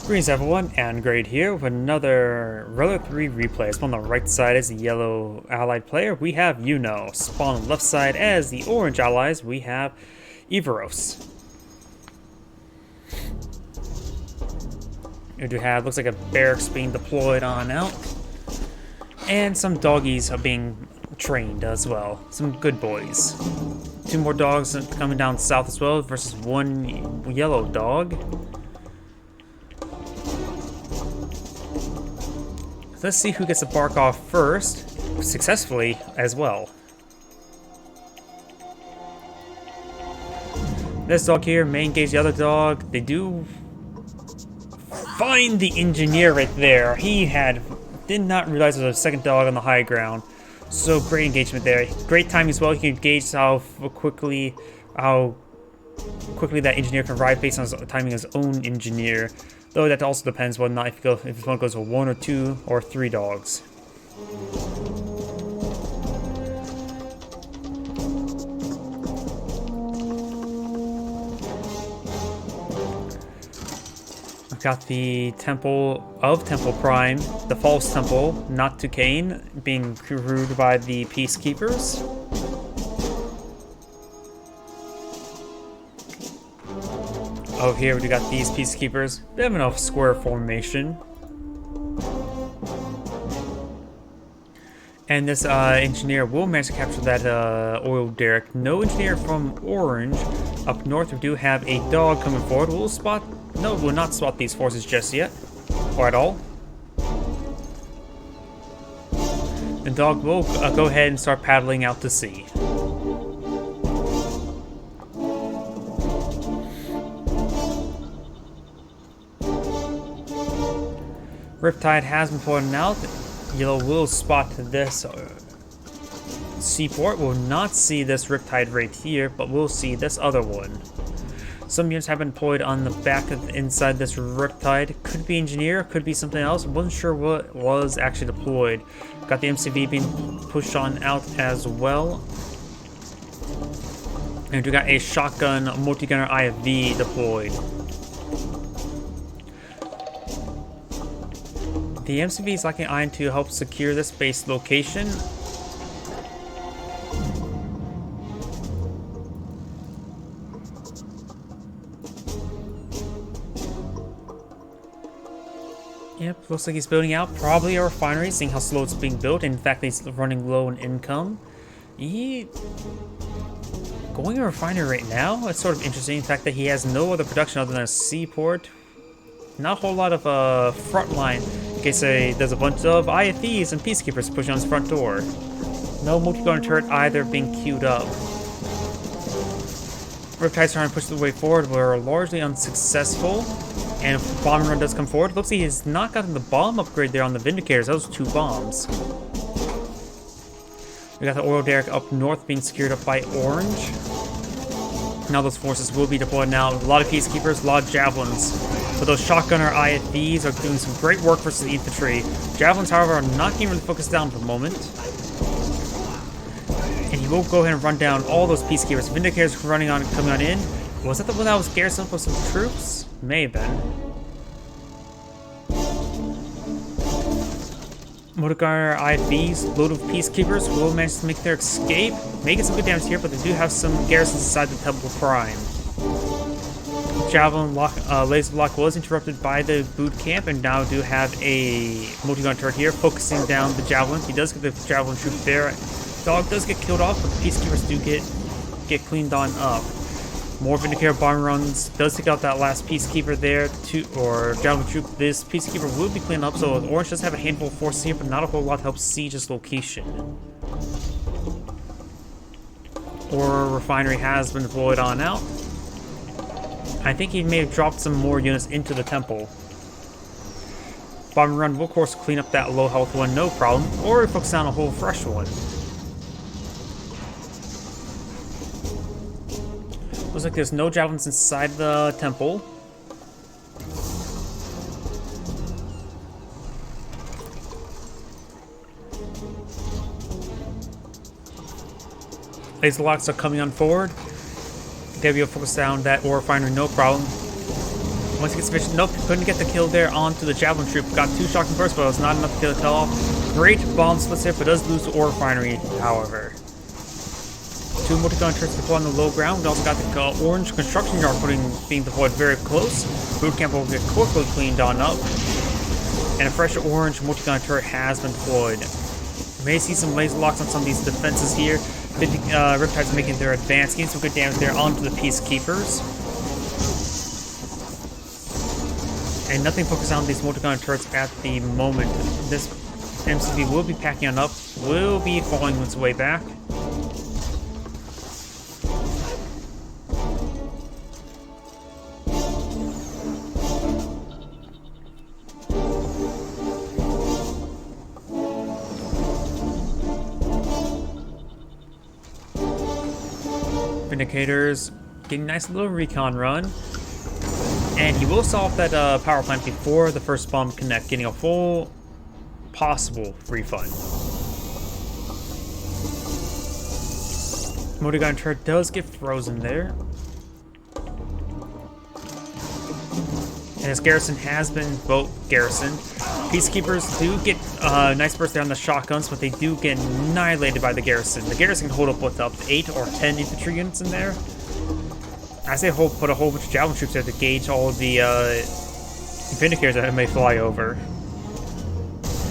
Greetings everyone, and Grade here with another Roller 3 replay. So on the right side is the yellow allied player, we have YuNo. Spawn on the left side as the orange allies, we have Evirios. We do have, looks like a barracks being deployed on out. And some doggies are being trained as well. Some good boys. Two more dogs coming down south as well versus one yellow dog. Let's see who gets to bark off first, successfully as well. This dog here may engage the other dog. They do find the engineer right there. He did not realize there was a second dog on the high ground. So great engagement there. Great timing as well. He can gauge how quickly that engineer can ride based on his timing his own engineer. Though that also depends whether or not if one goes with 1 or 2 or 3 dogs. I've got the Temple Prime, the False Temple, not to Cain, being crewed by the Peacekeepers. Oh, here we got these Peacekeepers. They have enough square formation. And this engineer will manage to capture that oil derrick. No engineer from Orange. Up north, we do have a dog coming forward. We'll not spot these forces just yet. Or at all. The dog will go ahead and start paddling out to sea. Riptide has been pointed out. Yellow will spot this seaport. Will not see this Riptide right here, but we'll see this other one. Some units have been deployed on the back of inside this Riptide. Could be engineer, could be something else. Wasn't sure what was actually deployed. Got the MCV being pushed on out as well. And we got a shotgun multi-gunner IFV deployed. The MCV is locking iron to help secure this base location. Yep, looks like he's building out probably a refinery, seeing how slow it's being built. In fact, he's running low on income. Going a refinery right now? It's sort of interesting. In fact, that he has no other production other than a seaport. Not a whole lot of front line. In case there's a bunch of IFVs and Peacekeepers pushing on his front door. No multi-gunner turret either being queued up. Riptide's trying to push the way forward. We're largely unsuccessful. And if bomb run does come forward, looks like he's not gotten the bomb upgrade there on the Vindicators. Those 2 bombs. We got the oil derrick up north being secured up by Orange. Now those forces will be deployed now. A lot of Peacekeepers, a lot of Javelins. But those shotgunner IFVs are doing some great work versus the infantry. Javelins, however, are not getting really focused down for the moment. And he will go ahead and run down all those Peacekeepers. Vindicators coming on in. Was that the one that was garrisoned with some troops? May have been. Motorcar IFVs, load of Peacekeepers, will manage to make their escape. Making some good damage here, but they do have some garrisons inside the Temple Prime. Javelin laser lock was interrupted by the boot camp, and now do have a multi-gun turret here focusing down the Javelin. He does get the Javelin troop there. Dog does get killed off, but the Peacekeepers do get cleaned on up. More Vindicator bomb runs does take out that last Peacekeeper there, or Javelin troop. This Peacekeeper will be cleaned up, so Orange does have a handful of forces here, but not a whole lot to help siege his location. Or refinery has been deployed on out. I think he may have dropped some more units into the temple. Bomb run will, of course, clean up that low health one, no problem. Or focus on a whole fresh one. Looks like there's no javelins inside the temple. Laser locks are coming on forward. They'll be able to focus down that ore refinery, no problem. Once he gets vision, nope, couldn't get the kill there onto the javelin troop. Got 2 shocking bursts, but it was not enough to kill the off. Great bomb splits there, but does lose the ore refinery, however. 2 multi-gun turrets deployed on the low ground. We also got the orange construction yard being deployed very close. Boot camp will get quickly cleaned on up. And a fresh orange multi-gun turret has been deployed. You may see some laser locks on some of these defenses here. Riptide's making their advance, getting some good damage there onto the Peacekeepers. And nothing focused on these multi-gun turrets at the moment. This MCV will be packing on up, will be falling its way back. Vindicators getting a nice little recon run. And he will solve that power plant before the first bomb connect, getting a full possible refund. Multi-gun turret does get frozen there. And his garrison has been, well, garrisoned. Peacekeepers do get a nice burst there on the shotguns, but they do get annihilated by the garrison. The garrison can hold up with up to 8 or 10 infantry units in there. I say put a whole bunch of javelin troops there to gauge all of the Vindicators that may fly over.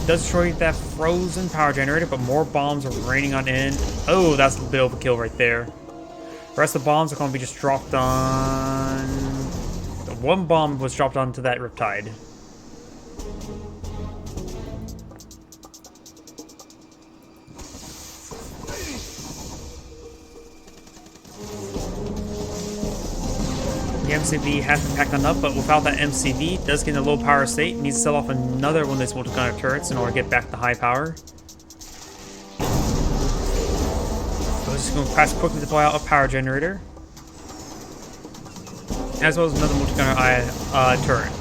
Does destroy that frozen power generator, but more bombs are raining on in. Oh, that's a bit of a kill right there. The rest of the bombs are going to be just dropped on... One bomb was dropped onto that Riptide. The MCV has been packed on up, but without that MCV, does get in a low power state. Needs to sell off another one of these multi-gunner turrets in order to get back to high power. So just going to press quickly deploy out a power generator, as well as another multi-gunner turret.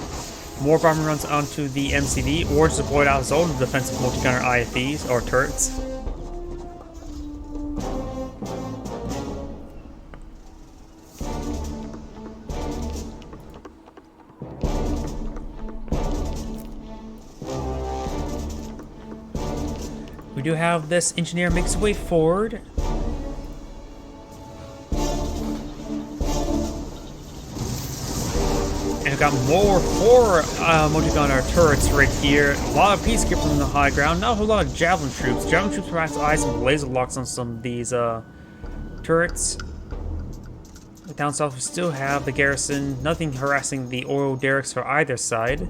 More bomber runs onto the MCV, or just deployed out his own defensive multi-gunner IFVs or turrets. We do have this engineer make his way forward. And we've got four multi-gunner turrets right here. A lot of Peacekeepers on the high ground. Not a whole lot of javelin troops. Javelin troops perhaps eyes some laser locks on some of these turrets. Down south we still have the garrison. Nothing harassing the oil derricks for either side.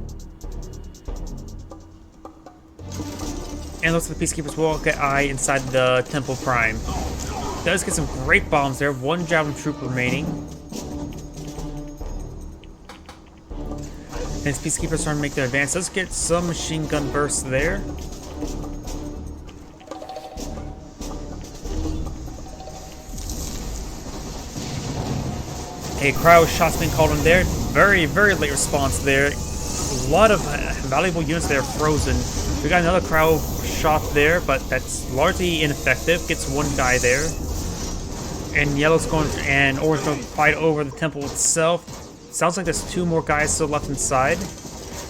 And looks like the Peacekeepers will get eye inside the Temple Prime. Does get some great bombs there. 1 javelin troop remaining. And his Peacekeepers starting to make their advance. Does get some machine gun bursts there. A cryo shot's been called in there. Very, very late response there. A lot of valuable units there frozen. We got another cryo shot there, but that's largely ineffective. Gets 1 guy there. And yellow's going and orange going to fight over the temple itself. Sounds like there's 2 more guys still left inside.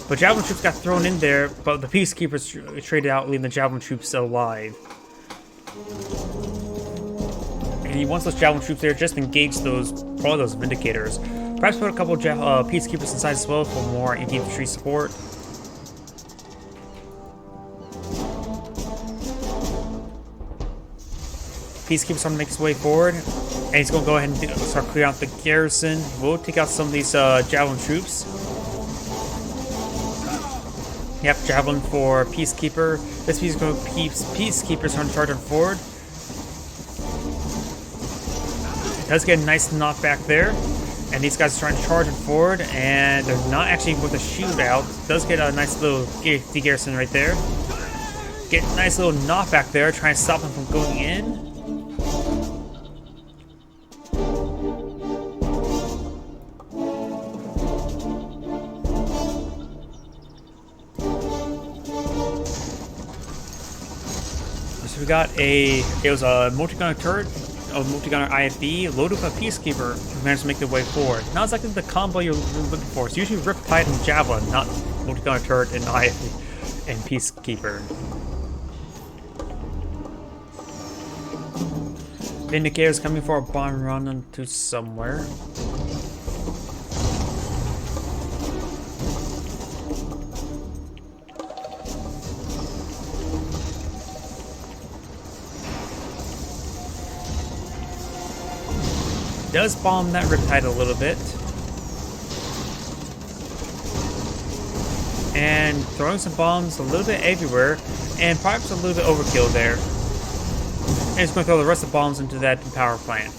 But javelin troops got thrown in there, but the Peacekeepers traded out, leaving the javelin troops alive. And he wants those javelin troops there just to engage all those Vindicators. Perhaps put a couple of Peacekeepers inside as well for more infantry support. Peacekeeper's trying to make his way forward, and he's going to go ahead and start clearing out the garrison. We'll take out some of these javelin troops. Yep, javelin for Peacekeeper. This Peacekeeper's trying to charge him forward. Does get a nice knockback there, and these guys are trying to charge him forward, and they're not actually with a shootout. Does get a nice little de-garrison right there. Get a nice little knockback there, trying to stop him from going in. So we got it was a multi-gunner turret of multi-gunner IFB loaded with a Peacekeeper who managed to make their way forward. Not exactly the combo you're looking for. It's usually Riptide and Javelin, not multi-gunner turret and IFB and Peacekeeper. Vindicator's coming for a bomb run into somewhere. Does bomb that Riptide a little bit. And throwing some bombs a little bit everywhere, and perhaps a little bit overkill there. And he's going to throw the rest of the bombs into that power plant.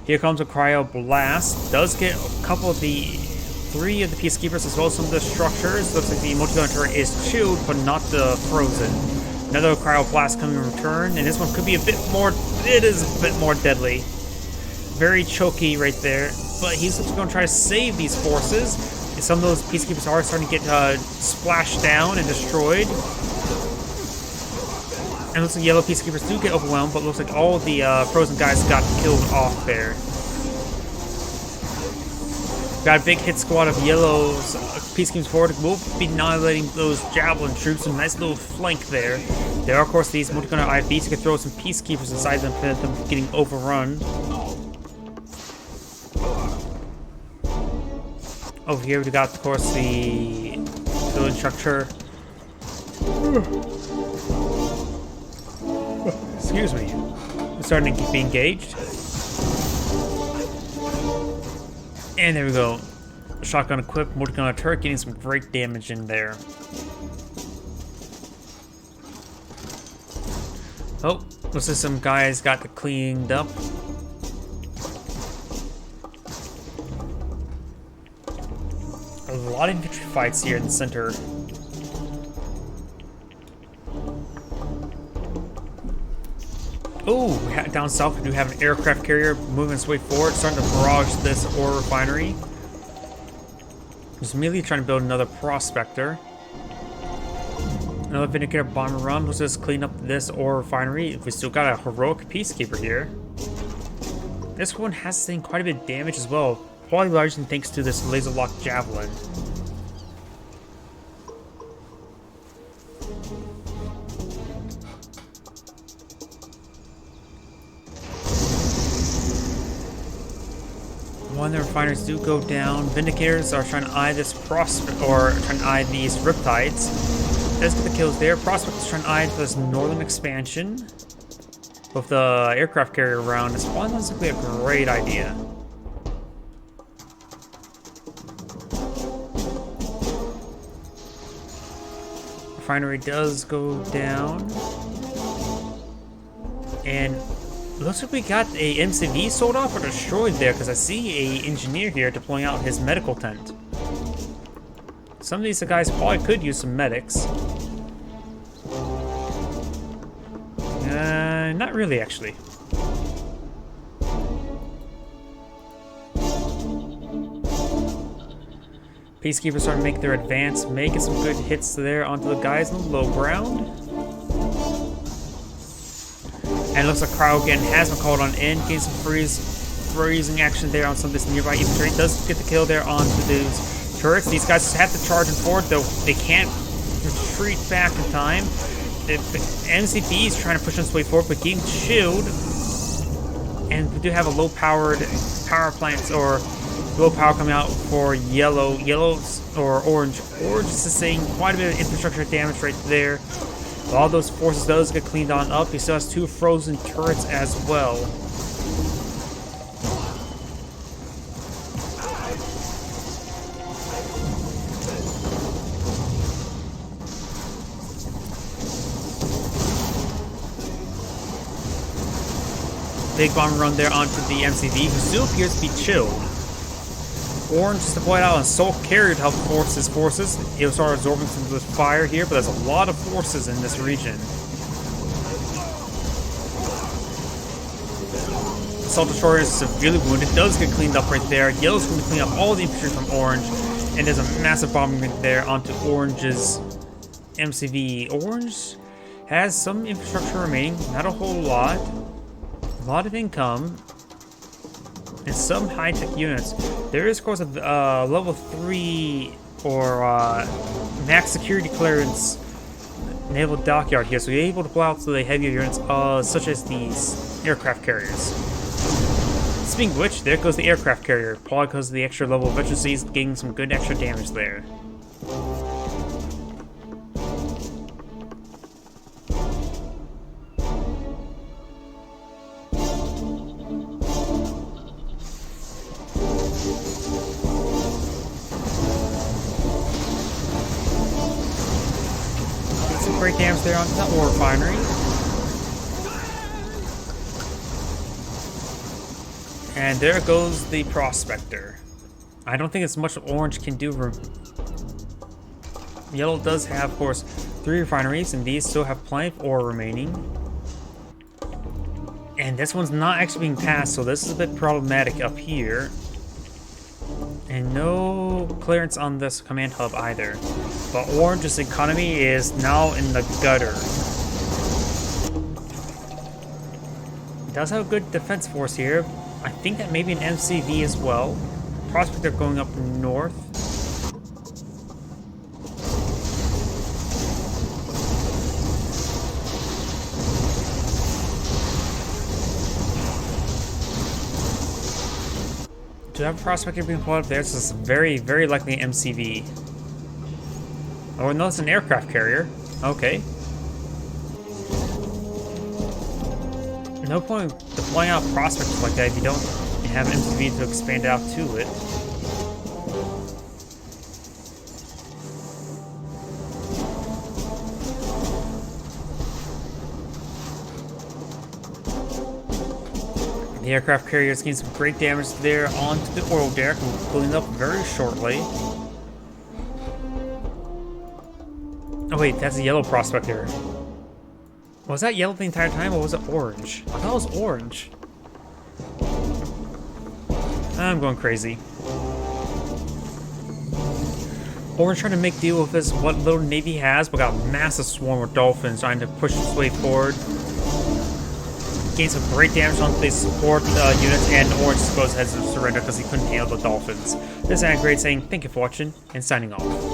Here comes a Cryo Blast. Does get a couple of the 3 of the Peacekeepers as well as some of the structures. Looks like the multi-gunner turret is chilled, but not the frozen. Another Cryo Blast coming in return, and this one could be a bit more, it is a bit more deadly. Very choky right there, but he's going to try to save these forces. Some of those Peacekeepers are starting to get splashed down and destroyed. And looks like yellow Peacekeepers do get overwhelmed, but looks like all the frozen guys got killed off there. Got a big hit squad of yellows. Peacekeepers forward will be annihilating those Javelin troops. A nice little flank there. There are, of course, these multi-gunner IFBs who can throw some Peacekeepers inside them, prevent them getting overrun. Over here, we got, of course, the village structure. Excuse me. We're starting to be engaged. And there we go. Shotgun equipped, multi-gunner turret, getting some great damage in there. Oh, looks like some guys got cleaned up. A lot of infantry fights here in the center. Oh, down south we do have an aircraft carrier moving its way forward, starting to barrage this ore refinery. Just immediately trying to build another prospector. Another Vindicator bomber run. Let's just clean up this ore refinery. We still got a heroic Peacekeeper here. This one has taken quite a bit of damage as well, probably largely thanks to this laser lock Javelin. One of the refiners do go down. Vindicators are trying to eye this prospect, or trying to eye these Riptides. Let's get the kills there. Prospect is trying to eye this northern expansion. With the aircraft carrier around, this one looks like a great idea. Refinery does go down. And looks like we got a MCV sold off or destroyed there, because I see a engineer here deploying out his medical tent. Some of these guys probably could use some medics. Not really, actually. Peacekeepers starting to make their advance, making some good hits there onto the guys on the low ground. And it looks like Cryo again has been called on in, getting some freezing action there on some of this nearby infantry. Does get the kill there onto those turrets. These guys just have to charge forward, though they can't retreat back in time. The MCP is trying to push its way forward, but getting chilled. And we do have a low-powered power plants, or low power coming out for yellows or orange. Orange is saying quite a bit of infrastructure damage right there. All those forces does get cleaned on up. He still has 2 frozen turrets as well. Big bomb run there onto the MCV, who still appears to be chilled. Orange is deployed out on Assault Carrier to help force his forces. He'll start absorbing some of the fire here, but there's a lot of forces in this region. Assault Destroyer is severely wounded, does get cleaned up right there. Yellow's going to clean up all the infantry from Orange, and there's a massive bombardment there onto Orange's MCV. Orange Has some infrastructure remaining, not a whole lot. A lot of income. And some high-tech units. There is, of course, a level 3 or max security clearance naval dockyard here, so you're able to pull out the heavier units, such as these aircraft carriers. Speaking of which, there goes the aircraft carrier, probably because of the extra level of efficiencies, getting some good extra damage there. Great damage there on the ore refinery. And there goes the prospector. I don't think it's much orange can do. Yellow does have, of course, 3 refineries, and these still have plenty of ore remaining. And this one's not actually being passed, so this is a bit problematic up here. And no clearance on this command hub either. But Orange's economy is now in the gutter. It does have a good defense force here. I think that maybe an MCV as well. Prospector going up north. Do I have a prospector being pulled up there? This is very, very likely an MCV. Oh, no, it's an aircraft carrier. Okay. No point deploying out prospectors like that if you don't have an MCV to expand out to it. The aircraft carrier is getting some great damage there onto the oil derrick and pulling up very shortly. Oh wait, that's a yellow prospector. Was that yellow the entire time, or was it orange? I thought it was orange. I'm going crazy. Orange trying to make deal with this what little navy he has, but got a massive swarm of dolphins trying to push its way forward. Gained some great damage on the support units, and Orange, I suppose, has to surrender because he couldn't handle the dolphins. This is Great saying thank you for watching and signing off.